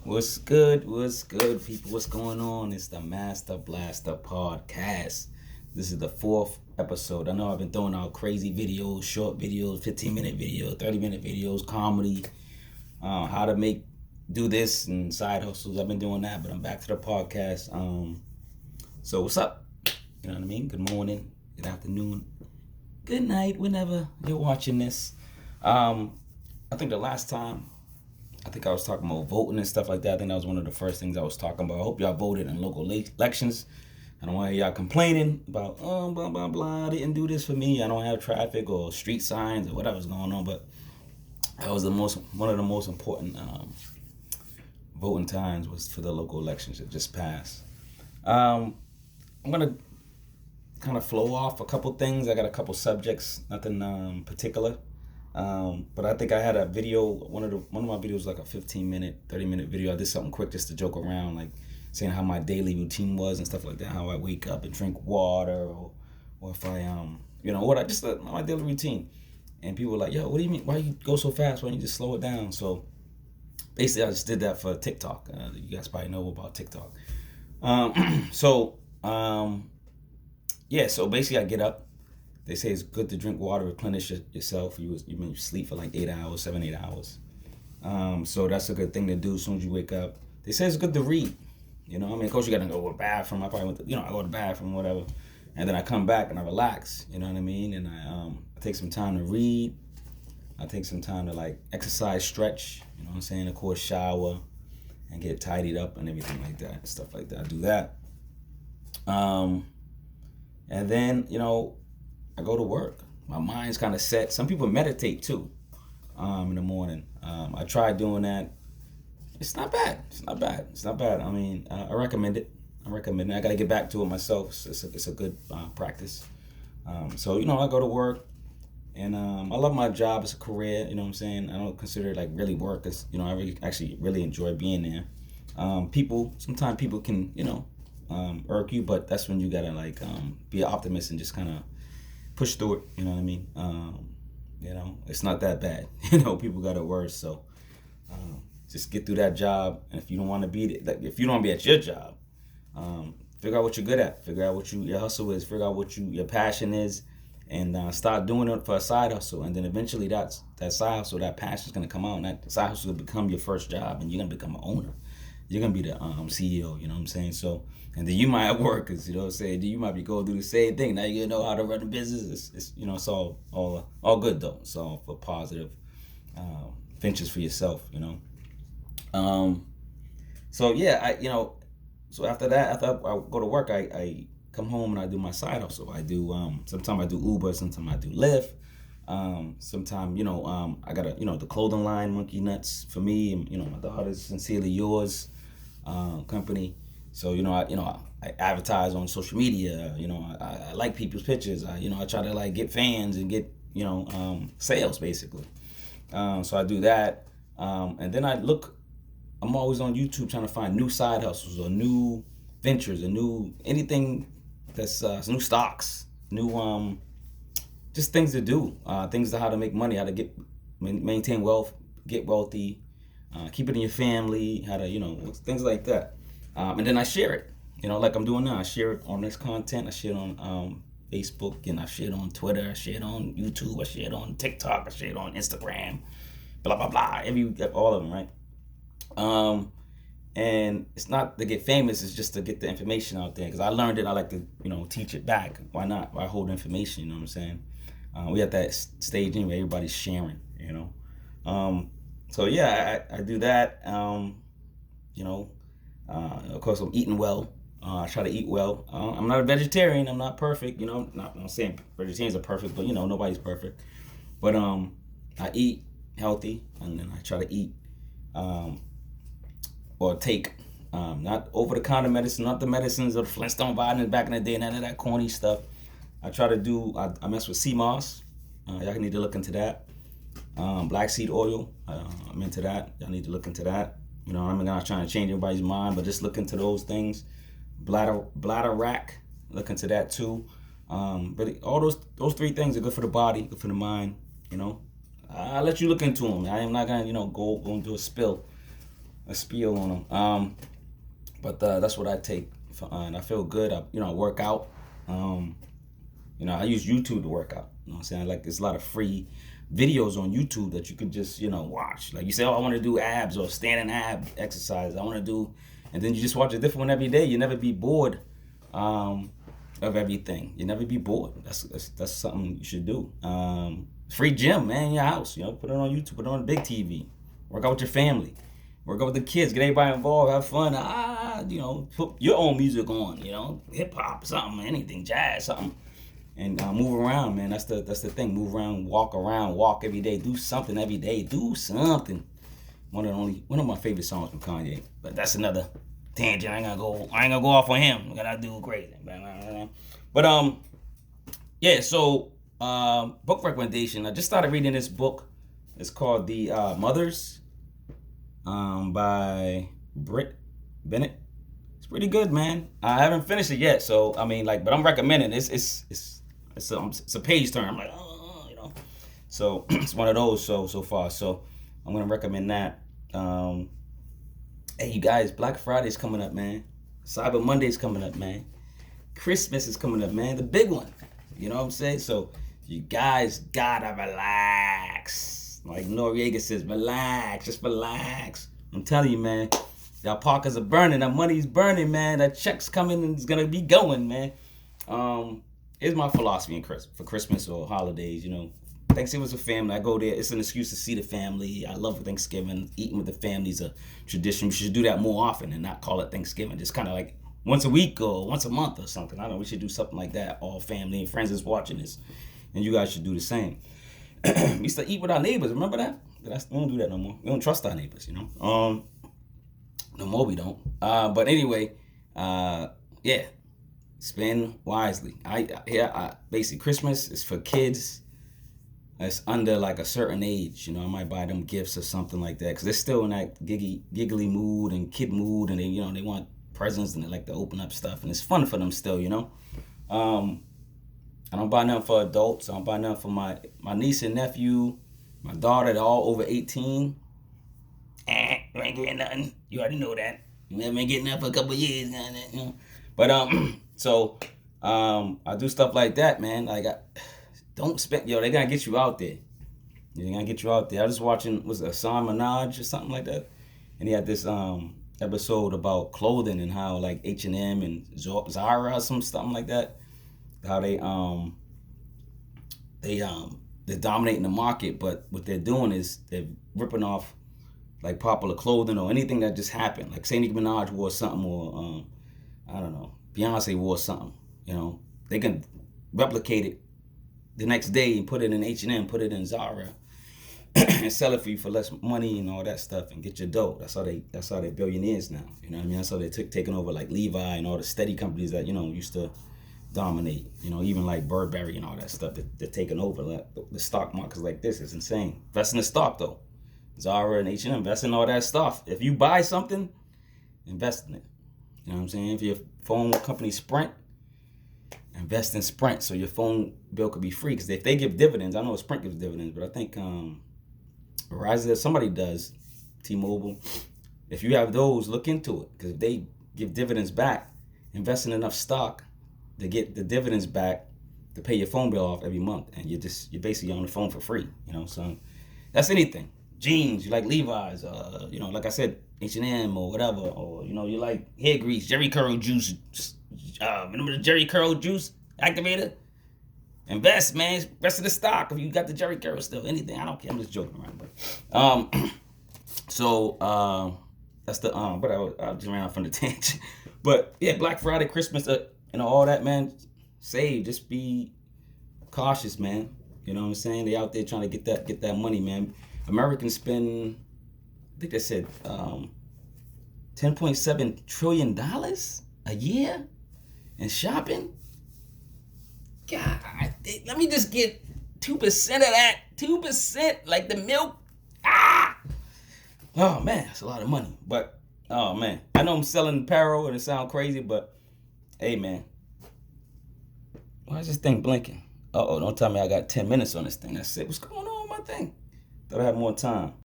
What's good? What's good, people? What's going on? It's the Masterblaster podcast. This is the fourth episode. I know I've been throwing out crazy videos, short videos, 15-minute videos, 30-minute videos, comedy, how to do this and side hustles. I've been doing that, but I'm back to the podcast. So what's up? You know what I mean? Good morning, good afternoon, good night, whenever you're watching this. I think the last time I was talking about voting and stuff like that. I think that was one of the first things I was talking about. I hope y'all voted in local elections. I don't want y'all complaining about, blah, blah, blah, I didn't do this for me. I don't have traffic or street signs or whatever's going on. But that was one of the most important voting times was for the local elections that just passed. I'm going to kind of flow off a couple things. I got a couple subjects, nothing particular. But I think I had a video, one of my videos, like a 15-minute, 30-minute video. I did something quick just to joke around, like saying how my daily routine was and stuff like that. How I wake up and drink water, or if I my daily routine. And people were like, "Yo, what do you mean? Why you go so fast? Why don't you just slow it down?" So basically, I just did that for TikTok. You guys probably know about TikTok. So basically, I get up. They say it's good to drink water, replenish yourself. You sleep for like 7, 8 hours. So that's a good thing to do as soon as you wake up. They say it's good to read. Of course you gotta go to the bathroom. I probably I go to the bathroom, whatever. And then I come back and I relax, you know what I mean? And I take some time to read. I take some time to like exercise, stretch, you know what I'm saying? Of course, shower and get tidied up and everything like that, stuff like that. I do that. And then, I go to work. My mind's kind of set. Some people meditate too in the morning. I tried doing that. It's not bad. I mean, I recommend it. I got to get back to it myself. It's a good practice. So, I go to work and I love my job. It's a career, you know what I'm saying? I don't consider it like really work. I actually really enjoy being there. Sometimes people can, irk you, but that's when you got to like be an optimist and just kind of push through it, you know what I mean? It's not that bad. People got it worse. So just get through that job. And if you don't want to if you don't want to be at your job, figure out what you're good at. Figure out what your hustle is. Figure out what your passion is, and start doing it for a side hustle. And then eventually that side hustle, that passion is gonna come out, and that side hustle will become your first job, and you're gonna become an owner. You're gonna be the CEO. You know what I'm saying? So. And then you might have workers, you know what I'm saying? You might be going through the same thing. Now you know how to run a business. It's all good though. It's all for positive ventures for yourself, So yeah, so after that, after I go to work, I come home and I do my side hustle. I do, sometimes I do Uber, sometimes I do Lyft. Sometimes, I got the clothing line, Monkey Nuts for me, and my daughter's Sincerely Yours company. So I advertise on social media. I like people's pictures. I try to like get fans and get sales basically. So I do that, and then I'm always on YouTube trying to find new side hustles or new ventures or anything that's new stocks, new just things to do, things to how to make money, how to maintain wealth, get wealthy, keep it in your family, how to things like that. And then I share it, like I'm doing now. I share it on this content. I share it on Facebook, and I share it on Twitter. I share it on YouTube. I share it on TikTok. I share it on Instagram. Blah blah blah. All of them, right? And it's not to get famous. It's just to get the information out there. Because I learned it. I like to teach it back. Why not? Why hold information? You know what I'm saying? We at that stage anyway. Everybody's sharing. So yeah, I do that. Of course, I'm eating well. I try to eat well. I'm not a vegetarian. I'm not perfect. I'm saying vegetarians are perfect, but nobody's perfect. But I eat healthy, and then I try to eat or take not over-the-counter medicine, not the medicines of the Flintstone vitamins back in the day, none of that corny stuff. I try to do. I mess with sea moss. Y'all need to look into that. Black seed oil. I'm into that. Y'all need to look into that. I'm not trying to change everybody's mind, but just look into those things. Bladder rack, look into that too. But all those three things are good for the body, good for the mind. I'll let you look into them. I am not gonna go and do a spill. a spiel on them. But that's what I take, and I feel good. I work out. I use YouTube to work out. You know what I'm saying? Like, there's a lot of free videos on YouTube that you can just, watch. Like, you say, oh, I want to do abs or standing ab exercise. I want to do, and then you just watch a different one every day. You never be bored of everything. You never be bored. That's something you should do. Free gym, man, in your house. Put it on YouTube. Put it on the big TV. Work out with your family. Work out with the kids. Get everybody involved. Have fun. Put your own music on. Hip hop, something, anything, jazz, something. And move around, man. That's the thing. Move around, walk every day. Do something every day. Do something. One of my favorite songs from Kanye. But that's another tangent. I ain't gonna go off on him. I gotta do crazy. But yeah. So book recommendation. I just started reading this book. It's called The Mothers, by Britt Bennett. It's pretty good, man. I haven't finished it yet, so but I'm recommending it. It's a page turn. I'm like, So it's one of those so far. So I'm gonna recommend that. Hey, you guys, Black Friday's coming up, man. Cyber Monday's coming up, man. Christmas is coming up, man. The big one. You know what I'm saying? So you guys gotta relax. Like Noriega says, relax. Just relax. I'm telling you, man. Y'all pockets are burning. That money's burning, man. That check's coming and it's gonna be going, man. Here's my philosophy for Christmas or holidays. Thanksgiving's with family. I go there. It's an excuse to see the family. I love Thanksgiving. Eating with the family is a tradition. We should do that more often and not call it Thanksgiving. Just kind of like once a week or once a month or something. I don't know. We should do something like that. All family and friends is watching this, and you guys should do the same. We used to eat with our neighbors. Remember that? We don't do that no more. We don't trust our neighbors. No more we don't. But anyway, yeah. Spend wisely. Basically Christmas is for kids that's under like a certain age. I might buy them gifts or something like that because they're still in that giggly mood and kid mood, and they want presents and they like to open up stuff, and it's fun for them still. I don't buy nothing for adults. I don't buy nothing for my niece and nephew, my daughter. They're all over 18. You ain't getting nothing. You already know that. You never been getting that for a couple of years. But so I do stuff like that, man. Like, don't spend. They gotta get you out there. They gotta get you out there. I was watching, was it Hassan Minaj or something like that, and he had this episode about clothing and how like H&M and Zara or something like that. How they're dominating the market, but what they're doing is they're ripping off like popular clothing or anything that just happened. Like say Nicki Minaj wore something, or I don't know, Beyonce wore something. They can replicate it the next day and put it in H&M, put it in Zara, and sell it for you for less money and all that stuff and get your dough. That's how they're billionaires now. You know what I mean? That's how they taking over like Levi and all the steady companies that used to dominate. Even like Burberry and all that stuff. They're taking over. Like, the stock market's like this. It's insane. Invest in the stock though. Zara and H&M, invest in all that stuff. If you buy something, invest in it. You know what I'm saying? If your phone company Sprint, invest in Sprint so your phone bill could be free. Because if they give dividends, I know Sprint gives dividends, but I think Verizon, somebody does, T-Mobile. If you have those, look into it. Because if they give dividends back, invest in enough stock to get the dividends back to pay your phone bill off every month. And you're basically on the phone for free. So that's anything. Jeans, you like Levi's, like I said, H&M or whatever, or you like hair grease, Jerry Curl juice. Remember the Jerry Curl juice activator? Invest, man. Rest of the stock if you got the Jerry Curl still. Anything, I don't care. I'm just joking around, but that's the But I just ran off on the tangent. But yeah, Black Friday, Christmas, all that, man. Save, just be cautious, man. You know what I'm saying? They out there trying to get that money, man. Americans spend, I think they said, $10.7 trillion a year in shopping. God, let me just get 2% of that. 2%, like the milk. Oh man, that's a lot of money. But oh man, I know I'm selling apparel and it sounds crazy, but hey man, why is this thing blinking? Don't tell me I got 10 minutes on this thing. That's it. What's going on with my thing? Thought I had more time.